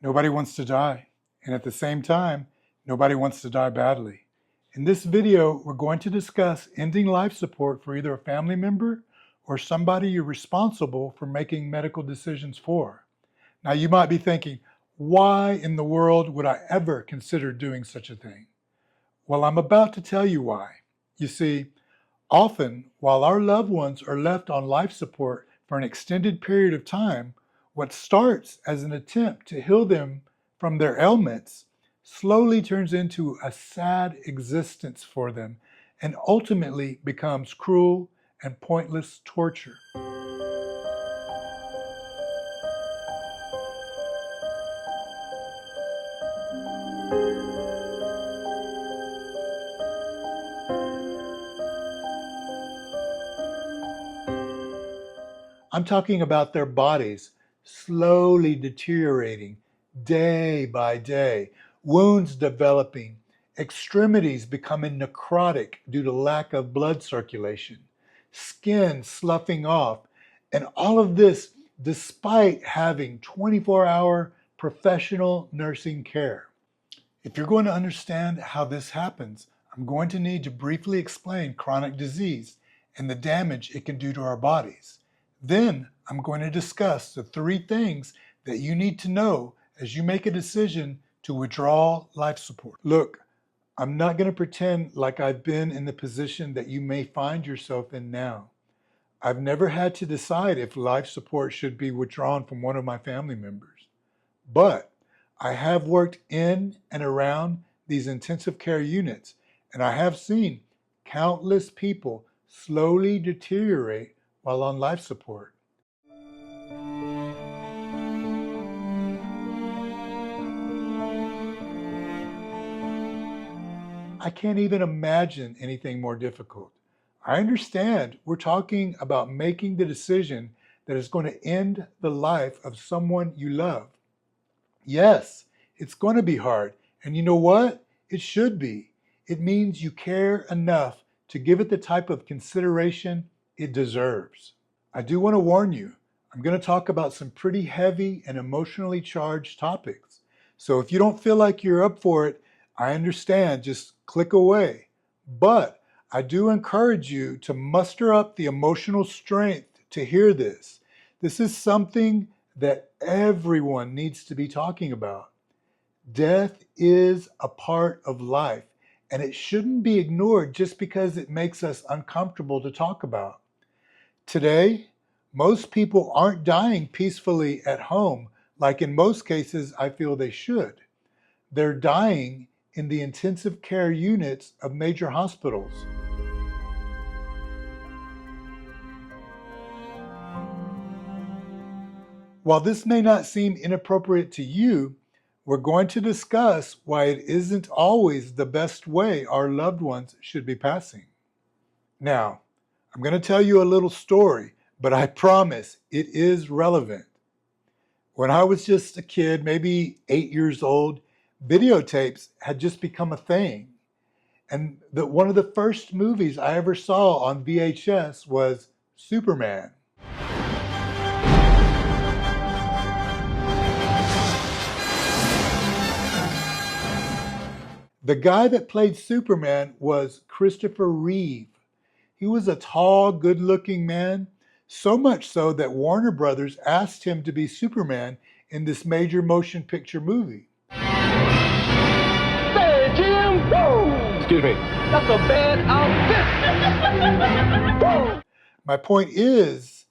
Nobody wants to die, and at the same time, nobody wants to die badly. In this video, we're going to discuss ending life support for either a family member or somebody you're responsible for making medical decisions for. Now, you might be thinking, why in the world would I ever consider doing such a thing? Well, I'm about to tell you why. You see, often, while our loved ones are left on life support for an extended period of time, what starts as an attempt to heal them from their ailments slowly turns into a sad existence for them and ultimately becomes cruel and pointless torture. I'm talking about their bodies slowly deteriorating day by day, wounds developing, extremities becoming necrotic due to lack of blood circulation, skin sloughing off, and all of this despite having 24-hour professional nursing care. If you're going to understand how this happens, I'm going to need to briefly explain chronic disease and the damage it can do to our bodies. Then I'm going to discuss the 3 things that you need to know as you make a decision to withdraw life support. Look, I'm not going to pretend like I've been in the position that you may find yourself in now. I've never had to decide if life support should be withdrawn from one of my family members. But I have worked in and around these intensive care units, and I have seen countless people slowly deteriorate while on life support. I can't even imagine anything more difficult. I understand we're talking about making the decision that is going to end the life of someone you love. Yes, it's going to be hard, and you know what? It should be. It means you care enough to give it the type of consideration it deserves. I do want to warn you, I'm going to talk about some pretty heavy and emotionally charged topics. So if you don't feel like you're up for it, I understand, just click away. But I do encourage you to muster up the emotional strength to hear this. This is something that everyone needs to be talking about. Death is a part of life, and it shouldn't be ignored just because it makes us uncomfortable to talk about. Today, most people aren't dying peacefully at home like in most cases I feel they should. They're dying in the intensive care units of major hospitals. While this may not seem inappropriate to you, we're going to discuss why it isn't always the best way our loved ones should be passing. Now, I'm going to tell you a little story, but I promise it is relevant. When I was just a kid, maybe 8 years old, videotapes had just become a thing. And one of the first movies I ever saw on VHS was Superman. The guy that played Superman was Christopher Reeve. He was a tall, good-looking man, so much so that Warner Brothers asked him to be Superman in this major motion picture movie. Say, Jim! Whoa! Excuse me. That's a bad outfit. My point is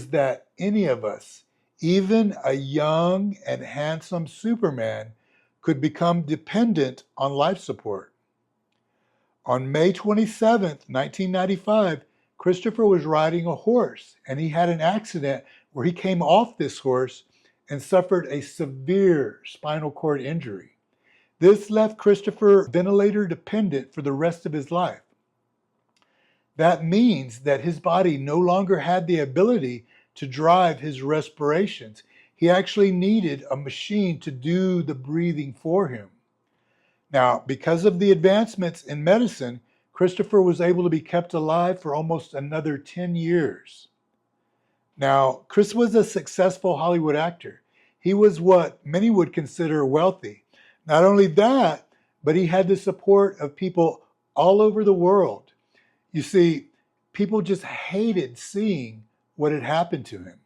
that any of us, even a young and handsome Superman, could become dependent on life support. On May 27, 1995, Christopher was riding a horse, and he had an accident where he came off this horse and suffered a severe spinal cord injury. This left Christopher ventilator dependent for the rest of his life. That means that his body no longer had the ability to drive his respirations. He actually needed a machine to do the breathing for him. Now, because of the advancements in medicine, Christopher was able to be kept alive for almost another 10 years. Now, Chris was a successful Hollywood actor. He was what many would consider wealthy. Not only that, but he had the support of people all over the world. You see, people just hated seeing what had happened to him.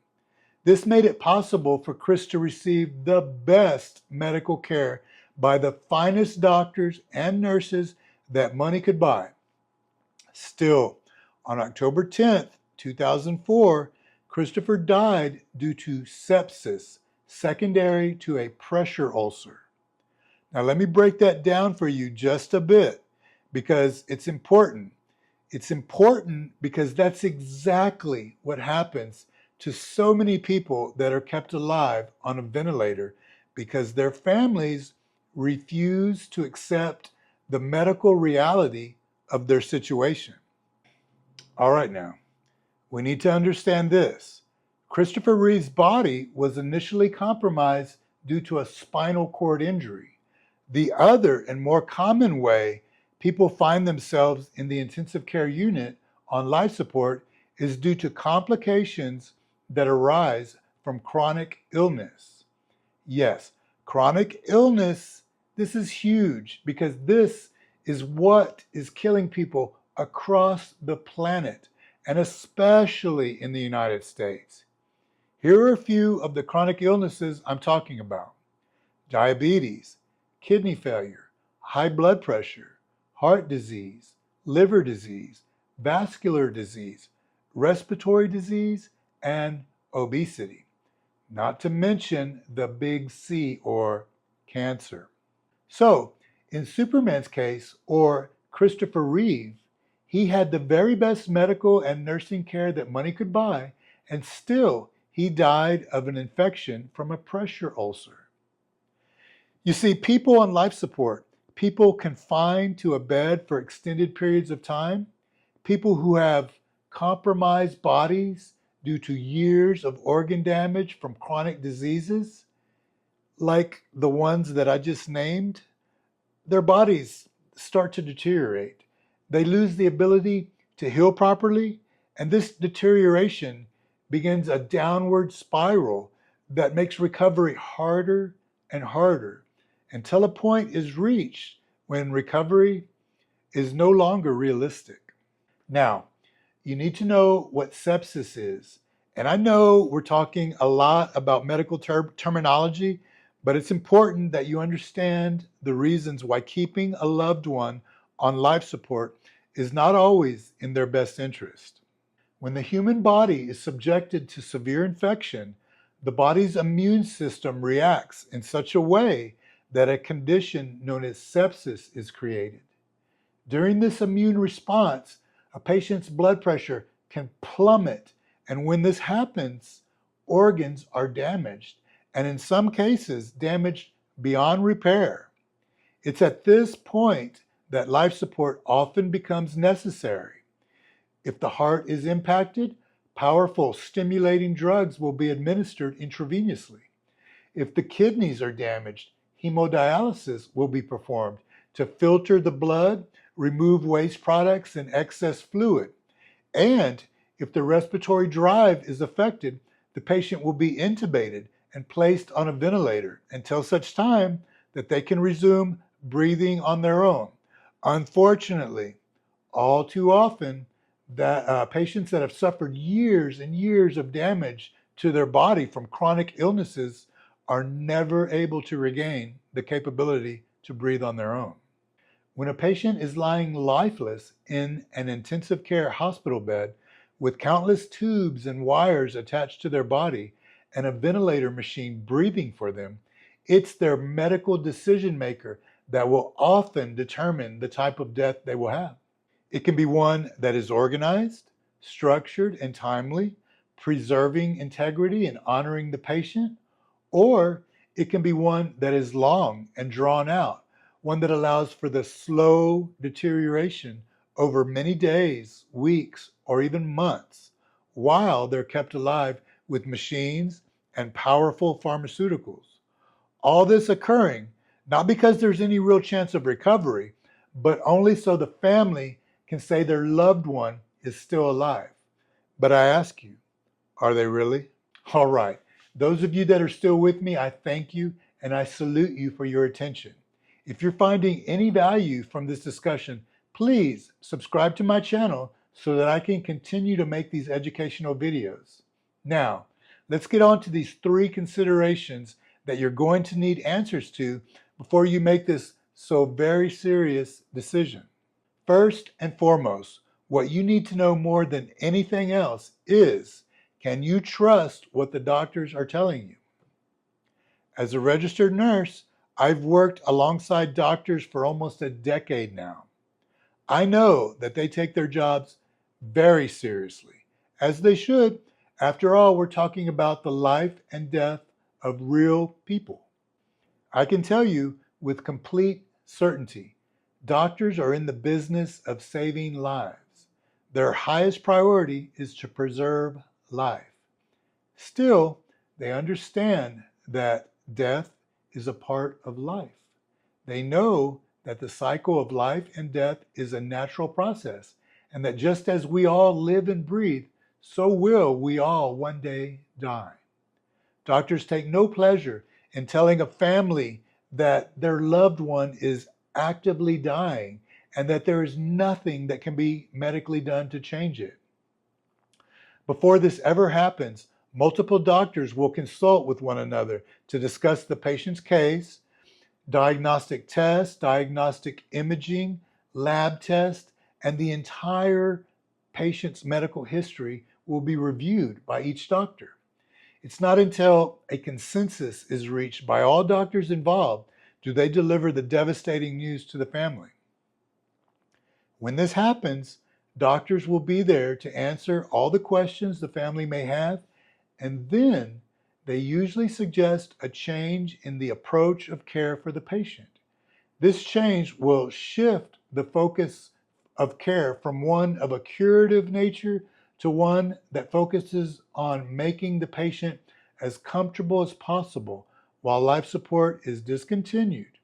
This made it possible for Chris to receive the best medical care by the finest doctors and nurses that money could buy. Still, on October 10th, 2004, Christopher died due to sepsis secondary to a pressure ulcer. Now, let me break that down for you just a bit because it's important. It's important because that's exactly what happens to so many people that are kept alive on a ventilator because their families refuse to accept the medical reality of their situation. All right, now, we need to understand this. Christopher Reeve's body was initially compromised due to a spinal cord injury. The other and more common way people find themselves in the intensive care unit on life support is due to complications that arise from chronic illness. Yes, chronic illness, this is huge because this is what is killing people across the planet and especially in the United States. Here are a few of the chronic illnesses I'm talking about: diabetes, kidney failure, high blood pressure, heart disease, liver disease, vascular disease, respiratory disease, and obesity. Not to mention the big C, or cancer. So, in Superman's case, or Christopher Reeve, he had the very best medical and nursing care that money could buy, and still he died of an infection from a pressure ulcer. You see, people on life support, people confined to a bed for extended periods of time, people who have compromised bodies due to years of organ damage from chronic diseases, like the ones that I just named, their bodies start to deteriorate. They lose the ability to heal properly, and this deterioration begins a downward spiral that makes recovery harder and harder until a point is reached when recovery is no longer realistic. Now, you need to know what sepsis is. And I know we're talking a lot about medical terminology, but it's important that you understand the reasons why keeping a loved one on life support is not always in their best interest. When the human body is subjected to severe infection, the body's immune system reacts in such a way that a condition known as sepsis is created. During this immune response, a patient's blood pressure can plummet, and when this happens, organs are damaged, and in some cases, damaged beyond repair. It's at this point that life support often becomes necessary. If the heart is impacted, powerful stimulating drugs will be administered intravenously. If the kidneys are damaged, hemodialysis will be performed to filter the blood, remove waste products and excess fluid. And if the respiratory drive is affected, the patient will be intubated and placed on a ventilator until such time that they can resume breathing on their own. Unfortunately, all too often, that patients that have suffered years and years of damage to their body from chronic illnesses are never able to regain the capability to breathe on their own. When a patient is lying lifeless in an intensive care hospital bed with countless tubes and wires attached to their body and a ventilator machine breathing for them, it's their medical decision maker that will often determine the type of death they will have. It can be one that is organized, structured, and timely, preserving integrity and honoring the patient, or it can be one that is long and drawn out, one that allows for the slow deterioration over many days, weeks, or even months, while they're kept alive with machines and powerful pharmaceuticals. All this occurring not because there's any real chance of recovery, but only so the family can say their loved one is still alive. But I ask you, are they really? All right, Those of you that are still with me, I thank you and I salute you for your attention. If you're finding any value from this discussion, please subscribe to my channel so that I can continue to make these educational videos. Now, let's get on to these 3 considerations that you're going to need answers to before you make this so very serious decision. First and foremost, what you need to know more than anything else is, can you trust what the doctors are telling you? As a registered nurse, I've worked alongside doctors for almost a decade now. I know that they take their jobs very seriously, as they should. After all, we're talking about the life and death of real people. I can tell you with complete certainty, doctors are in the business of saving lives. Their highest priority is to preserve life. Still, they understand that death is a part of life. They know that the cycle of life and death is a natural process, and that just as we all live and breathe, so will we all one day die. Doctors take no pleasure in telling a family that their loved one is actively dying and that there is nothing that can be medically done to change it. Before this ever happens, multiple doctors will consult with one another to discuss the patient's case. Diagnostic tests, diagnostic imaging, lab tests, and the entire patient's medical history will be reviewed by each doctor. It's not until a consensus is reached by all doctors involved do they deliver the devastating news to the family. When this happens, doctors will be there to answer all the questions the family may have, and then they usually suggest a change in the approach of care for the patient. This change will shift the focus of care from one of a curative nature to one that focuses on making the patient as comfortable as possible while life support is discontinued.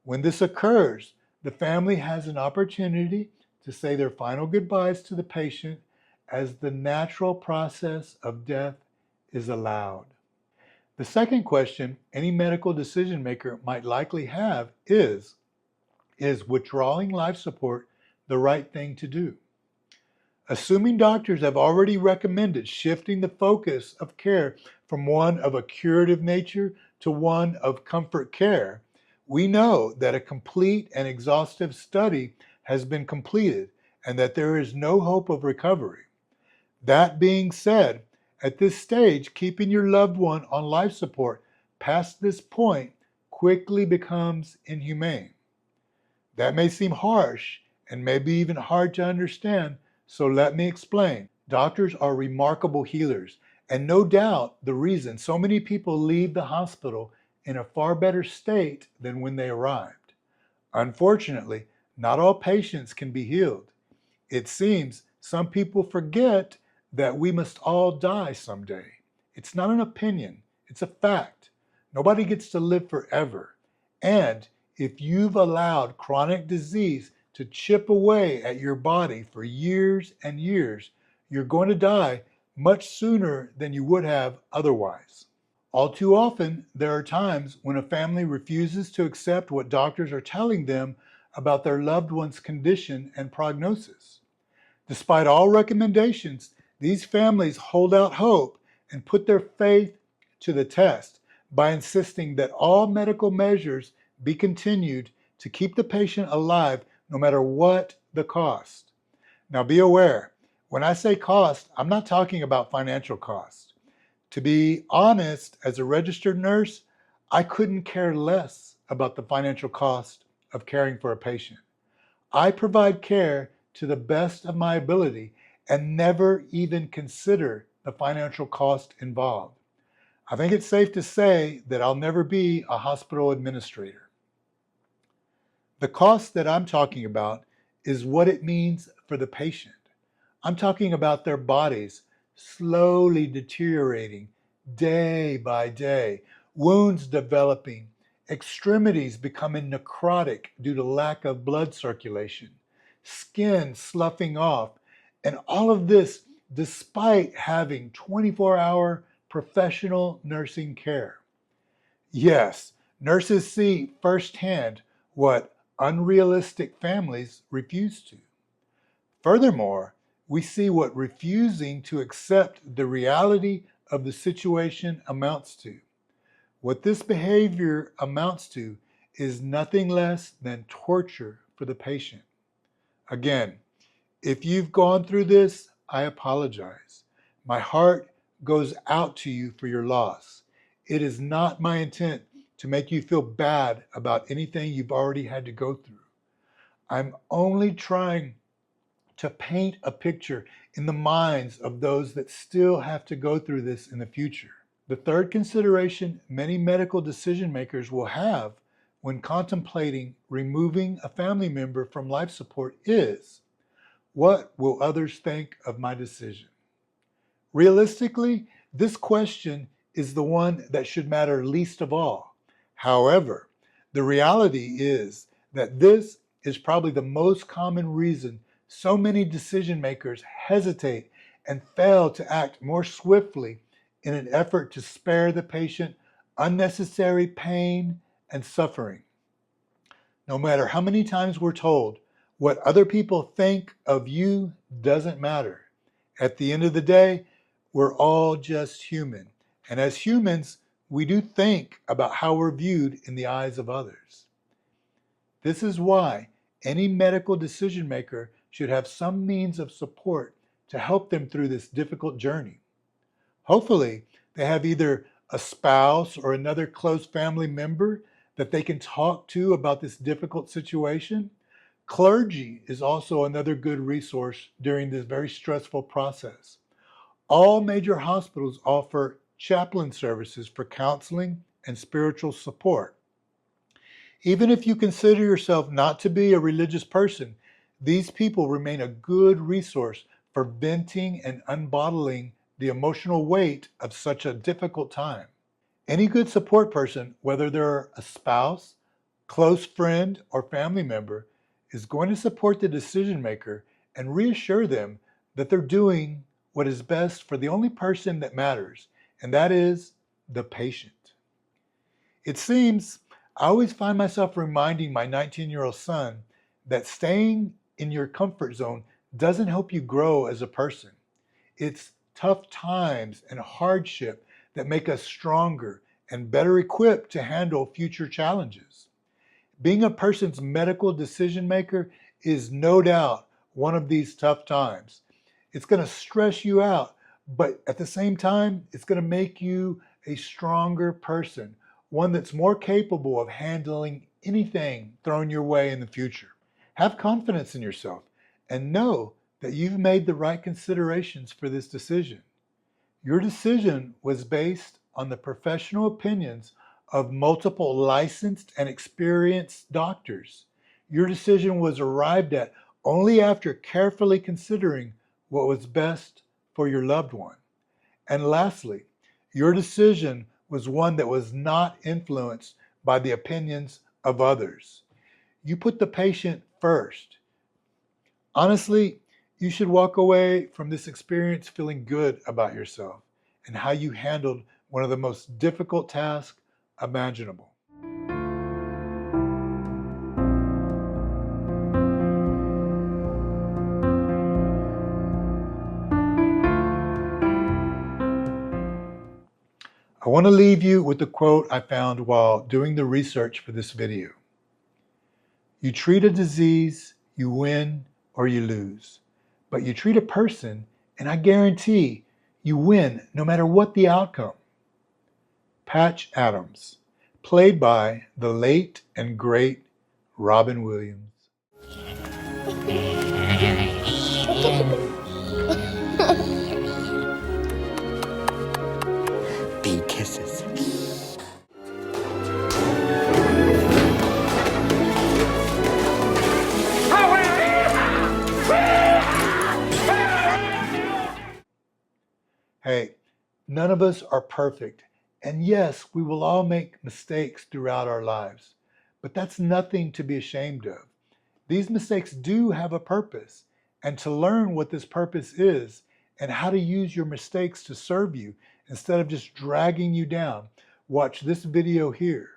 When this occurs, the family has an opportunity to say their final goodbyes to the patient as the natural process of death is allowed. The second question any medical decision maker might likely have is withdrawing life support the right thing to do? Assuming doctors have already recommended shifting the focus of care from one of a curative nature to one of comfort care, we know that a complete and exhaustive study has been completed and that there is no hope of recovery. That being said, at this stage, keeping your loved one on life support past this point quickly becomes inhumane. That may seem harsh and maybe even hard to understand, so let me explain. Doctors are remarkable healers, and no doubt the reason so many people leave the hospital in a far better state than when they arrived. Unfortunately, not all patients can be healed. It seems some people forget that we must all die someday. It's not an opinion, it's a fact. Nobody gets to live forever. And if you've allowed chronic disease to chip away at your body for years and years, you're going to die much sooner than you would have otherwise. All too often, there are times when a family refuses to accept what doctors are telling them about their loved one's condition and prognosis. Despite all recommendations, these families hold out hope and put their faith to the test by insisting that all medical measures be continued to keep the patient alive no matter what the cost. Now be aware, when I say cost, I'm not talking about financial cost. To be honest, as a registered nurse, I couldn't care less about the financial cost of caring for a patient. I provide care to the best of my ability and never even consider the financial cost involved. I think it's safe to say that I'll never be a hospital administrator. The cost that I'm talking about is what it means for the patient. I'm talking about their bodies slowly deteriorating day by day, wounds developing, extremities becoming necrotic due to lack of blood circulation, skin sloughing off, and all of this despite having 24-hour professional nursing care. Yes, nurses see firsthand what unrealistic families refuse to. Furthermore, we see what refusing to accept the reality of the situation amounts to. What this behavior amounts to is nothing less than torture for the patient. Again, if you've gone through this, I apologize. My heart goes out to you for your loss. It is not my intent to make you feel bad about anything you've already had to go through. I'm only trying to paint a picture in the minds of those that still have to go through this in the future. The third consideration many medical decision makers will have when contemplating removing a family member from life support is, what will others think of my decision? Realistically, this question is the one that should matter least of all. However, the reality is that this is probably the most common reason so many decision makers hesitate and fail to act more swiftly in an effort to spare the patient unnecessary pain and suffering. No matter how many times we're told, what other people think of you doesn't matter. At the end of the day, we're all just human. And as humans, we do think about how we're viewed in the eyes of others. This is why any medical decision maker should have some means of support to help them through this difficult journey. Hopefully, they have either a spouse or another close family member that they can talk to about this difficult situation. Clergy is also another good resource during this very stressful process. All major hospitals offer chaplain services for counseling and spiritual support. Even if you consider yourself not to be a religious person, these people remain a good resource for venting and unbottling the emotional weight of such a difficult time. Any good support person, whether they're a spouse, close friend, or family member, is going to support the decision maker and reassure them that they're doing what is best for the only person that matters, and that is the patient. It seems I always find myself reminding my 19-year-old son that staying in your comfort zone doesn't help you grow as a person. It's tough times and hardship that make us stronger and better equipped to handle future challenges. Being a person's medical decision maker is no doubt one of these tough times. It's going to stress you out, but at the same time, it's going to make you a stronger person, one that's more capable of handling anything thrown your way in the future. Have confidence in yourself and know that you've made the right considerations for this decision. Your decision was based on the professional opinions of multiple licensed and experienced doctors. Your decision was arrived at only after carefully considering what was best for your loved one. And lastly, your decision was one that was not influenced by the opinions of others. You put the patient first. Honestly, you should walk away from this experience feeling good about yourself and how you handled one of the most difficult tasks imaginable. I want to leave you with a quote I found while doing the research for this video. You treat a disease, you win or you lose. But you treat a person, and I guarantee you win no matter what the outcome. Patch Adams, played by the late and great Robin Williams. Bee kisses. Hey, none of us are perfect. And yes, we will all make mistakes throughout our lives. But that's nothing to be ashamed of. These mistakes do have a purpose. And to learn what this purpose is and how to use your mistakes to serve you instead of just dragging you down, watch this video here.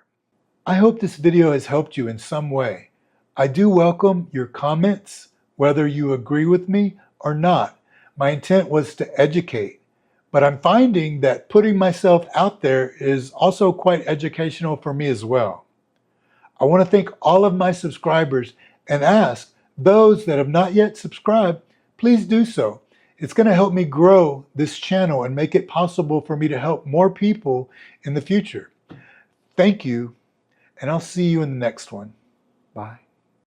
I hope this video has helped you in some way. I do welcome your comments, whether you agree with me or not. My intent was to educate, but I'm finding that putting myself out there is also quite educational for me as well. I want to thank all of my subscribers and ask those that have not yet subscribed, please do so. It's going to help me grow this channel and make it possible for me to help more people in the future. Thank you, and I'll see you in the next one. Bye.